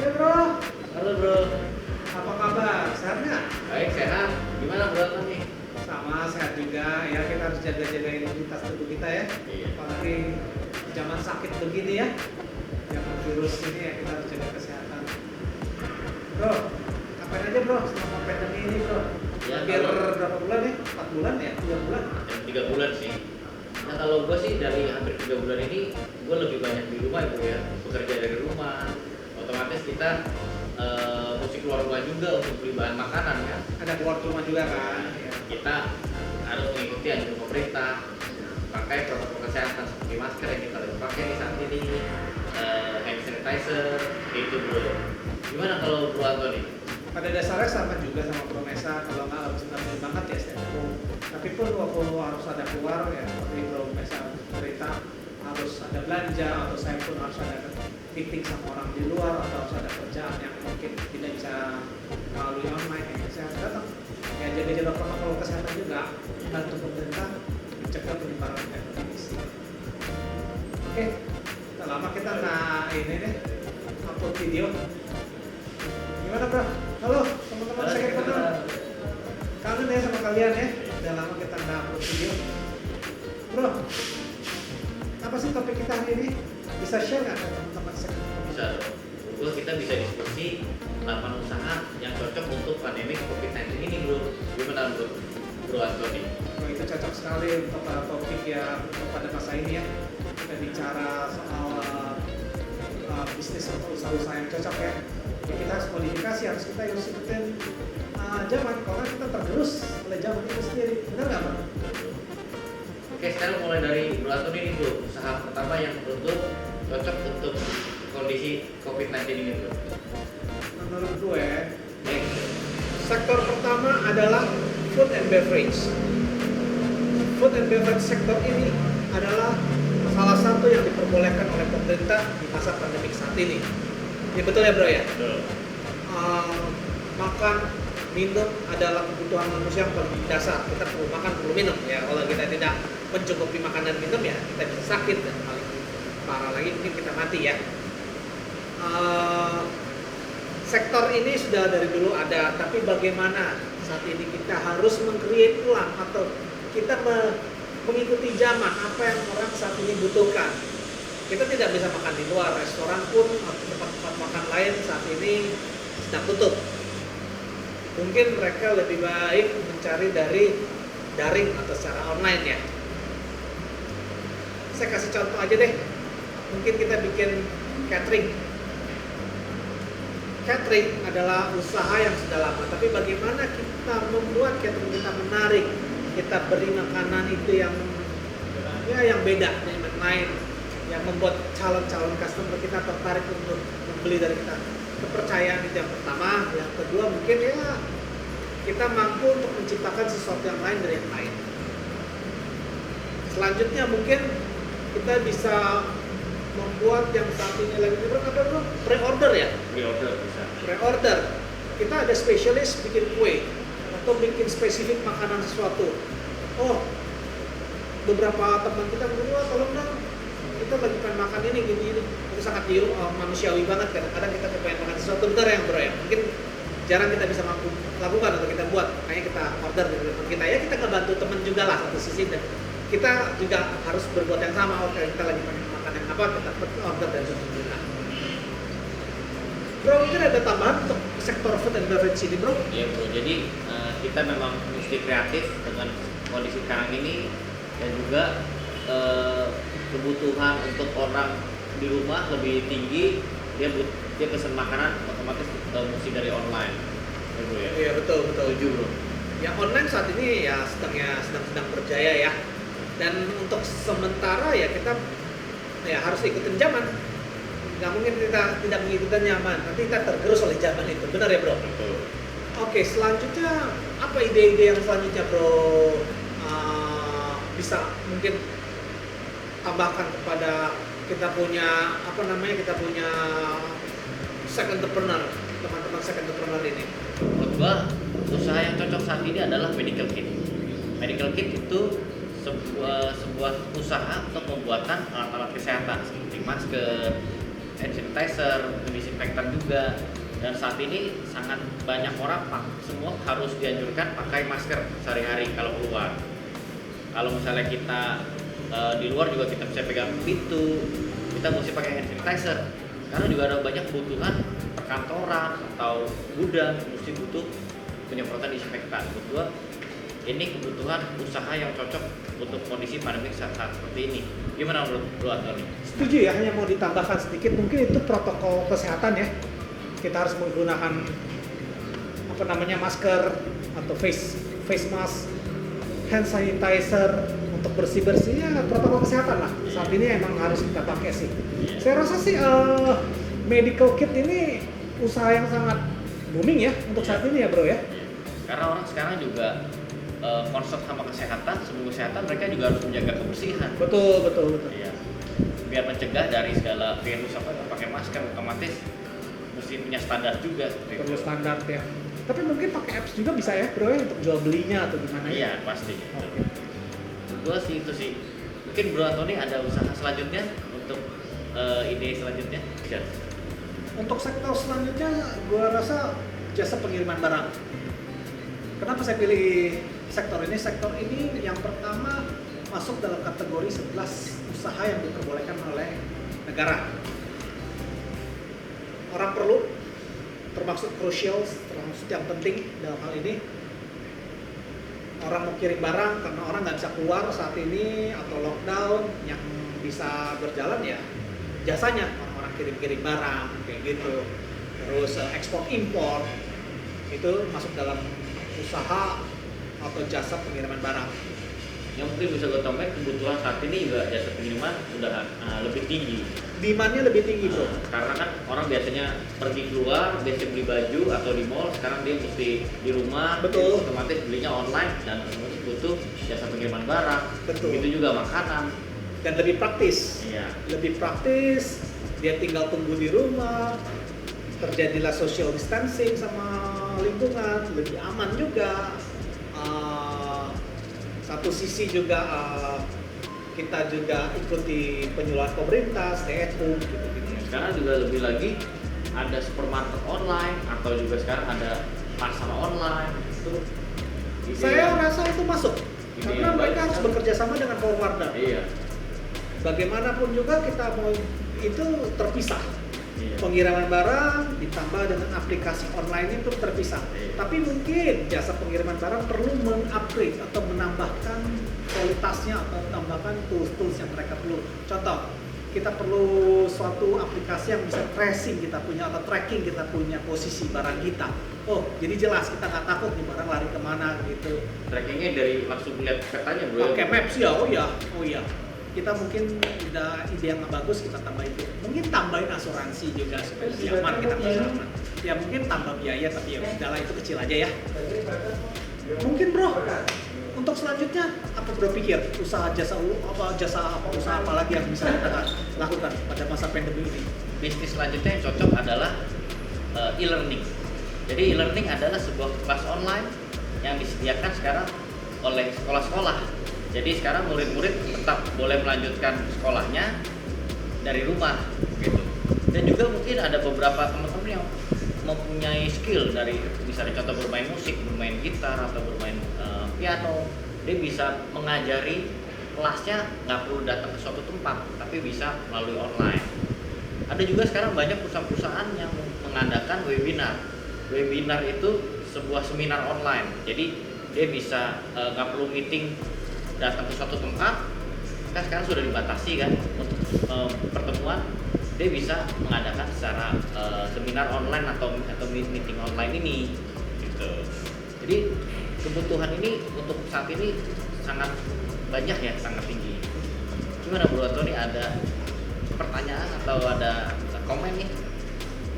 Hai bro, Halo bro, apa kabar? Sehat nggak? baik sehat. Gimana bro nih? Sama sehat juga. Ya kita harus jaga-jaga imunitas tubuh kita ya. Iya. Apalagi zaman sakit begini ya, zaman virus ini ya kita harus jaga kesehatan. Bro, ngapain aja bro selama pandemi ini bro? Ya, Hampir kalau- berapa bulan ya? 4 bulan ya? 3 bulan? 3 bulan sih. Nah kalau gue sih dari hampir 3 bulan ini gue lebih banyak di rumah bro ya, bekerja dari rumah. Otomatis kita mesti keluar rumah juga untuk beli bahan makanan kan. Ada keluar rumah juga kan? Ya. Kita harus mengikuti anjuran pemerintah, pakai protokol kesehatan seperti masker yang kita lagi pakai di saat ini, hand sanitizer, itu bro. Gimana kalau bro Antoni? Pada dasarnya sama juga sama Bro Mesa, kalau nggak harus benar banget ya stay at home. Tapi pun waktu harus ada keluar ya seperti Bro Mesa cerita harus ada belanja atau saya pun harus ada meeting sama orang di luar atau harus ada kerjaan yang mungkin tidak bisa melalui online ya saya harus datang. Ya jaga-jaga protokol kesehatan juga bantu pemerintah mencegah penyebaran virus. Oke, udah lama kita nggak ini deh upload video. Gimana bro? Halo teman-teman saya kenal. Kangen ya sama kalian ya. Udah lama kita nggak upload video. Bro, apa sih topik kita hari ini? Bisa share nggak ke teman-teman saya? Bisa dong. Bro, kita bisa diskusi 8 usaha yang cocok untuk pandemi COVID-19 ini bro. Gimana bro? Bro Antoni? Bro, itu cocok sekali untuk topik ya untuk pada masa ini ya. Kita bicara soal bisnis atau usaha-usaha yang cocok ya. Ya kita harus modifikasi, harus kita harus ikutin zaman karena kita tergerus oleh zaman itu sendiri. Benar nggak bro? Oke, sekarang mulai dari Bro Antoni nih bro. Usaha pertama yang menurut bro cocok untuk kondisi COVID-19 ini bro. Menurut gue, Baik. sektor pertama adalah food and beverage. Food and beverage sektor ini adalah salah satu yang diperbolehkan oleh pemerintah di masa pandemi saat ini. Ya betul ya bro ya? Betul. Makan, minum adalah kebutuhan manusia yang paling dasar. Kita perlu makan, perlu minum ya. Kalau kita tidak mencukupi makan dan minum ya kita bisa sakit dan paling parah lagi mungkin kita mati ya. Sektor ini sudah dari dulu ada, tapi bagaimana saat ini kita harus meng-create ulang atau kita mengikuti zaman apa yang orang saat ini butuhkan. Kita tidak bisa makan di luar, restoran pun atau tempat-tempat makan lain saat ini sedang tutup. Mungkin mereka lebih baik mencari dari daring atau secara online ya. Saya kasih contoh aja deh. Mungkin kita bikin catering. Catering adalah usaha yang sudah lama, tapi bagaimana kita membuat catering kita menarik, kita beri makanan itu yang beda dari yang lain, yang membuat calon-calon customer kita tertarik untuk membeli dari kita. Kepercayaan itu yang pertama. Yang kedua mungkin ya kita mampu untuk menciptakan sesuatu yang lain dari yang lain. Selanjutnya mungkin kita bisa membuat yang saat ini lagi bro, pre-order ya? Pre-order bisa. Pre-order. Kita ada spesialis bikin kue atau bikin spesifik makanan sesuatu. Oh, beberapa teman kita bilang, tolong dong, kita lagi pengen makan ini gini. Itu sangat manusiawi banget. Kadang-kadang kita pengen makan sesuatu bentar yang bro ya. Mungkin jarang kita bisa mampu lakukan atau kita buat. Makanya kita order dari teman kita. Ya kita ngebantu teman juga lah satu sisi. Dan kita juga harus berbuat yang sama. Oke, kita lagi pengen makan yang apa, kita order dari teman kita. Bro, mungkin ada tambahan untuk sektor food and beverage ini bro? Iya bro, jadi kita memang mesti kreatif dengan kondisi sekarang ini dan juga kebutuhan untuk orang di rumah lebih tinggi, dia pesan makanan otomatis mesti dari online. Ya bro ya. Iya betul. Setuju bro. Yang online saat ini ya sedang berjaya ya. Dan untuk sementara ya kita ya harus ikutin zaman. Nggak mungkin kita tidak mengikuti zaman, nanti kita tergerus oleh zaman itu. Benar ya bro? Betul. Oke, selanjutnya apa ide-ide yang selanjutnya bro bisa mungkin tambahkan kepada kita punya second entrepreneur, teman-teman second entrepreneur ini? Menurut gua usaha yang cocok saat ini adalah medical kit. Medical kit itu sebuah usaha untuk pembuatan alat-alat kesehatan seperti masker, hand sanitizer, disinfektan juga. Dan saat ini sangat banyak orang semua harus dianjurkan pakai masker sehari-hari kalau keluar. Kalau misalnya kita di luar juga kita bisa pegang pintu, kita mesti pakai hand sanitizer. Karena juga ada banyak kebutuhan perkantoran atau gudang mesti butuh penyemprotan disinfektan. Menurut gua ini kebutuhan usaha yang cocok untuk kondisi pandemi saat seperti ini. Gimana menurut lu, Antoni? Setuju ya, hanya mau ditambahkan sedikit, mungkin itu protokol kesehatan ya. Kita harus menggunakan masker atau face mask, hand sanitizer untuk bersih-bersih ya, protokol kesehatan lah. Saat ini emang harus kita pakai sih. Saya rasa sih medical kit ini usaha yang sangat booming ya untuk saat ini ya bro ya. Karena orang sekarang juga concern sama kesehatan, sebelum kesehatan mereka juga harus menjaga kebersihan. Betul. Iya. Biar mencegah dari segala virus pakai masker otomatis mesti punya standar juga. Perlu standar ya. Tapi mungkin pakai apps juga bisa ya bro ya untuk jual belinya atau gimana ya? Iya pasti. Gua sih itu sih. Mungkin Bro Antoni ada usaha selanjutnya untuk ide selanjutnya? Ya. Untuk sektor selanjutnya, gua rasa jasa pengiriman barang. Kenapa saya pilih sektor ini? Sektor ini yang pertama masuk dalam kategori 11 usaha yang diperbolehkan oleh negara. Orang perlu, termasuk crucial, termasuk yang penting dalam hal ini. Orang mau kirim barang karena orang nggak bisa keluar saat ini atau lockdown, yang bisa berjalan ya jasanya, orang-orang kirim-kirim barang kayak gitu. Terus ekspor impor itu masuk dalam usaha atau jasa pengiriman barang. Yang mungkin bisa gue tambahin, kebutuhan saat ini juga jasa pengiriman sudah lebih tinggi. Demand-nya lebih tinggi bro. Karena kan orang biasanya pergi keluar, biasanya beli baju atau di mall, sekarang dia mesti di rumah. Betul. Otomatis belinya online dan otomatis butuh jasa pengiriman barang. Betul. Begitu juga makanan. Dan lebih praktis. Iya. Lebih praktis, dia tinggal tunggu di rumah, terjadilah social distancing sama lingkungan, lebih aman juga. Satu sisi juga kita juga ikuti penyuluhan pemerintah, stay at home gitu-gitu. Sekarang juga lebih lagi ada supermarket online atau juga sekarang ada pasar online itu. Saya rasa itu masuk karena mereka harus bekerja sama dengan forwarder. Iya. Bagaimanapun juga kita mau itu terpisah. Iya. Pengiriman barang ditambah dengan aplikasi online itu terpisah. Iya. Tapi mungkin jasa pengiriman barang perlu mengupgrade atau menambahkan kualitasnya atau tambahkan tools-tools yang mereka perlu. Contoh, kita perlu suatu aplikasi yang bisa tracing kita punya atau tracking kita punya posisi barang kita. Oh, jadi jelas kita nggak takut nih barang lari kemana gitu. Trackingnya dari langsung lihat petanya bro. Pakai Maps ya, oh iya. Kita mungkin udah ide yang bagus, kita tambah itu. Mungkin tambahin asuransi juga supaya lebih aman, kita bisa aman. Ya mungkin tambah biaya, tapi ya udahlah itu kecil aja ya. Mungkin bro, untuk selanjutnya apa bro pikir? Usaha usaha apa lagi yang bisa kita lakukan pada masa pandemi ini? Bisnis selanjutnya yang cocok adalah e-learning. Jadi e-learning adalah sebuah kelas online yang disediakan sekarang oleh sekolah-sekolah. Jadi sekarang murid-murid tetap boleh melanjutkan sekolahnya dari rumah gitu. Dan juga mungkin ada beberapa teman-teman yang mempunyai skill dari misalnya contoh bermain musik, bermain gitar atau bermain piano. Dia bisa mengajari kelasnya nggak perlu datang ke suatu tempat, tapi bisa melalui online. Ada juga sekarang banyak perusahaan-perusahaan yang mengadakan webinar. Webinar itu sebuah seminar online. Jadi dia bisa nggak perlu meeting datang ke suatu tempat, kan sekarang sudah dibatasi kan untuk pertemuan, dia bisa mengadakan secara seminar online atau meeting online ini gitu. Jadi kebutuhan ini untuk saat ini sangat banyak ya, sangat tinggi. Gimana Bro Antoni, ada pertanyaan atau ada komen nih?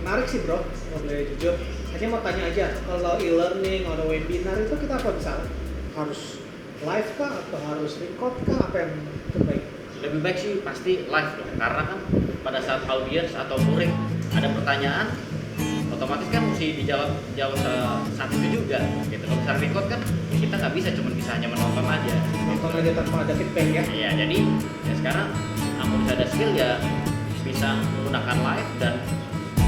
Menarik sih bro, kalau boleh jujur. Hanya mau tanya aja, kalau e-learning atau webinar itu kita apa bisa? Harus live kah atau harus record kah, apa yang terbaik? Lebih baik sih pasti live dong, karena kan pada saat audiens atau murid ada pertanyaan, otomatis kan mesti dijawab saat itu juga gitu. Kalau misalnya record kan kita nggak bisa, cuma bisa hanya menonton aja. Nonton aja tanpa ada feedback ya? Iya, jadi ya sekarang bisa ada skill ya bisa bisa menggunakan live dan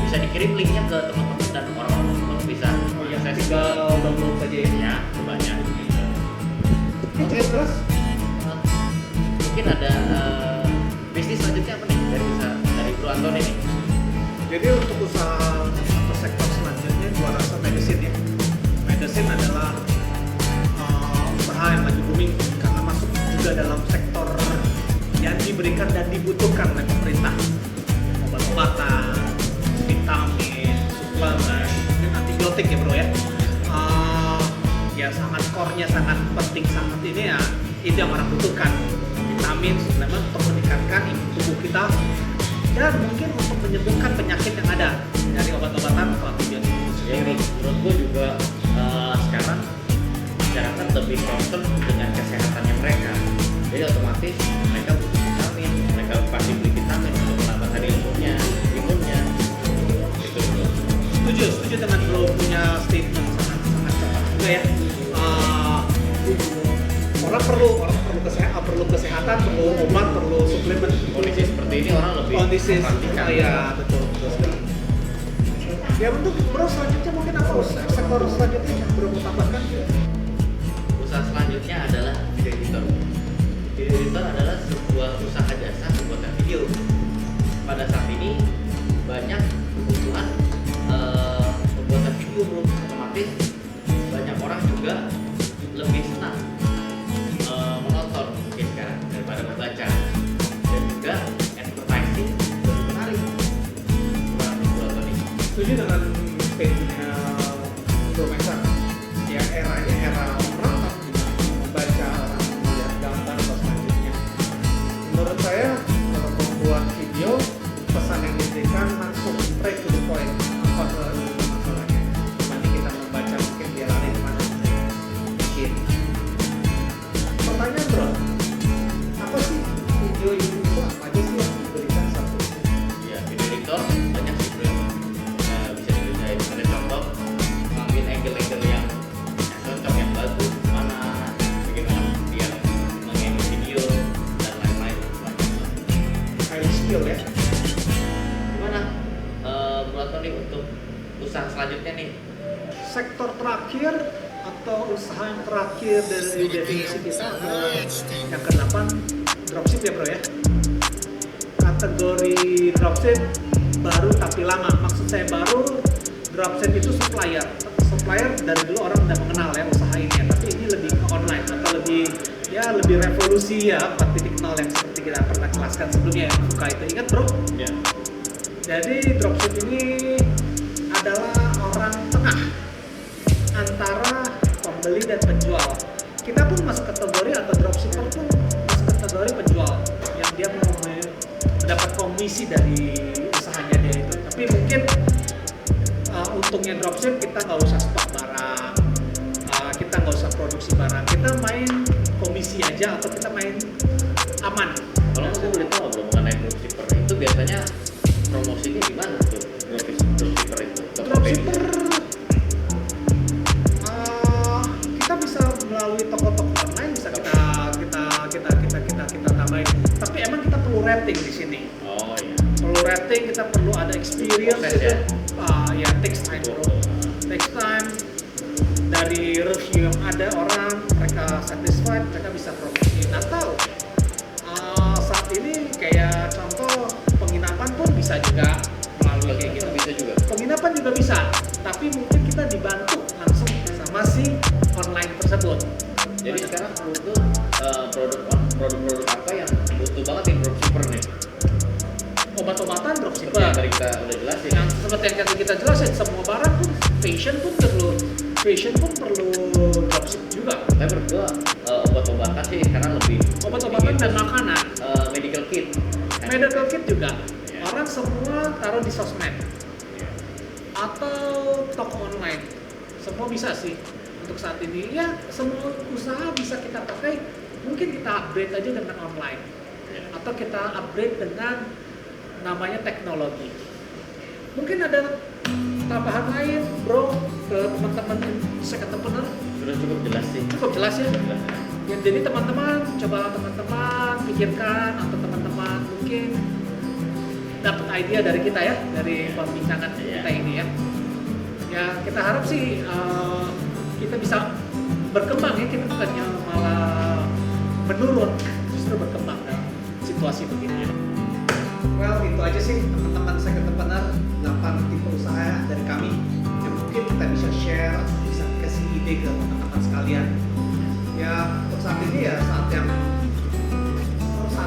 bisa dikirim linknya ke teman-teman dan orang-orang bisa mengakses. Tinggal download aja ya. Ya, banyak. Oke, terus Mungkin ada bisnis selanjutnya apa nih dari Bro Antoni nih? jadi untuk usaha atau sektor selanjutnya gua rasa medicine ya. Medicine adalah usaha yang lagi booming karena masuk juga dalam sektor yang diberikan dan dibutuhkan oleh pemerintah. Obat-obatan, vitamin, suplemen, mungkin antibiotik ya bro ya. Ya sangat core-nya sangat penting, sangat ini ya, itu yang orang butuhkan. Vitamin, suplemen untuk meningkatkan imun tubuh kita dan mungkin untuk menyembuhkan penyakit yang ada dari obat-obatan atau antibiotik itu Ya, sendiri. menurut gue juga sekarang masyarakat lebih concern dengan kesehatannya mereka. Jadi otomatis mereka butuh vitamin, mereka pasti beli vitamin untuk menambah tadi imunnya. Gitu bro. Setuju dengan bro punya statement sangat tepat juga ya. Orang perlu kesehatan, perlu obat, perlu suplemen. Kondisi seperti ini orang lebih Kondisi memperhatikan. ya betul sekali. Ya untuk bro selanjutnya mungkin apa sektor selanjutnya yang bro mau tambahkan? Usaha selanjutnya adalah video editor. Video editor adalah sebuah usaha jasa pembuatan video. Pada saat ini banyak kebutuhan pembuatan video bro. Otomatis banyak orang juga lebih senang menonton mungkin sekarang daripada membaca, dan juga advertising lebih menarik. Setuju dengan statementnya bro Mesa. Ya eranya era orang membaca, orang melihat gambar atau selanjutnya. Menurut saya kalau membuat video pesan yang diberikan langsung straight to the point, apa masalahnya dibanding kita membaca mungkin dia lari kemana mungkin. Pertanyaan bro, apa sih video itu apa aja sih yang diberikan satu? Ya, video editor banyak sih bro. Bisa dilihat ada contoh ngambil angle-angle yang cocok, yang bagus, mana bagaimana dia mengedit video dan lain-lain. Banyak lah. Highly skill ya. Gimana Bro Antoni untuk usaha selanjutnya nih? Sektor terakhir atau usaha yang terakhir dari definisi kita adalah yang ke-8 dropship ya bro ya. Kategori dropship baru tapi lama. Maksud saya baru, dropship itu supplier dari dulu orang udah mengenal ya usaha ini ya, tapi ini lebih ke online atau lebih revolusi ya 4.0 yang seperti kita pernah jelaskan sebelumnya yang suka itu, ingat bro? Ya. Jadi dropship ini adalah orang tengah antara pembeli dan penjual. Kita pun masuk kategori atau dropshipper pun masuk kategori penjual yang dia mau mendapat komisi dari usahanya dia itu. Tapi mungkin untungnya dropship kita nggak usah stok barang, kita nggak usah produksi barang, kita main komisi aja atau kita main aman. Kalau aku boleh tahu bro mengenai dropshipper itu biasanya promosinya gimana tuh dropshipper itu? Dropshipper kita bisa melalui toko-toko online bisa kita tambahin. Tapi emang kita perlu rating di sini. Oh iya. Perlu rating, kita perlu ada experience Proses gitu. ya? Ya takes time bro. Takes time. Dari review yang ada orang mereka satisfied, mereka bisa promosiin atau saat ini kayak contoh penginapan pun bisa juga melalui kayak gitu. Bisa juga. Penginapan juga bisa, tapi mungkin kita dibantu langsung sama si online tersebut. Jadi sekarang menurut produk-produk apa yang butuh banget nih dropshipper nih? Obat-obatan Seperti dropshipper. yang tadi kita udah jelasin. Yang seperti yang tadi kita jelasin, semua barang pun fashion pun perlu dropship juga. Saya berdua obat-obatan sih karena lebih Obat-obatan dan makanan, medical kit. medical kit juga. Ya. Orang semua taruh di sosmed atau toko online. Semua bisa sih untuk saat ini. Ya, semua usaha bisa kita pakai. Mungkin kita upgrade aja dengan online. Ya. Atau kita upgrade dengan namanya teknologi. Mungkin ada tambahan lain, bro, ke teman-teman second entrepreneur. Sudah cukup jelas sih. Cukup jelas ya. Jelas. Ya, jadi teman-teman, coba teman-teman pikirkan atau teman-teman mungkin dapat ide dari kita ya, dari perbincangan kita ini ya. Ya kita harap sih kita bisa berkembang ya, kita bukannya malah menurun, justru berkembang dalam situasi begini ya. Well, itu aja sih teman-teman second entrepreneur, 8 tipe usaha dari kami yang mungkin kita bisa share, bisa kasih ide ke teman-teman sekalian. Ya untuk saat ini ya saat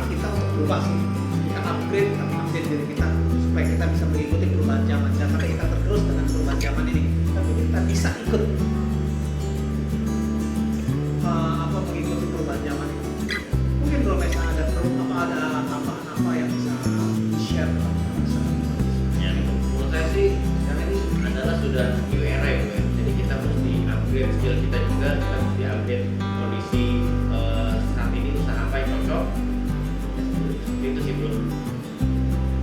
kita untuk berubah sih, kita update diri kita supaya kita bisa mengikuti perubahan zaman. Jangan sampai kita tergerus dengan perubahan zaman ini, tapi kita bisa ikut mengikuti perubahan zaman ini. Mungkin Bro Mesa ada tambahan apa yang bisa share? Ya, menurut saya sih sekarang ini adalah sudah new era ya, Bro. Jadi kita mesti upgrade skill kita juga, kita mesti update kondisi saat ini usaha apa yang cocok. Seperti itu sih, Bro.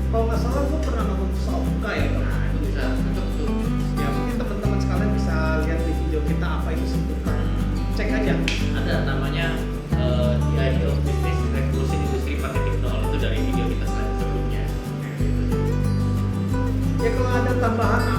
Kalau nggak salah gue pernah nonton usaha buka ya, Bro. Nah, itu bisa cocok tuh. Ya mungkin teman-teman sekalian bisa lihat di video kita apa itu sih buka. Cek aja. Ada namanya The Idea of Business Revolution Industri 4.0, itu dari video kita sebelumnya. Ya kalau ada tambahan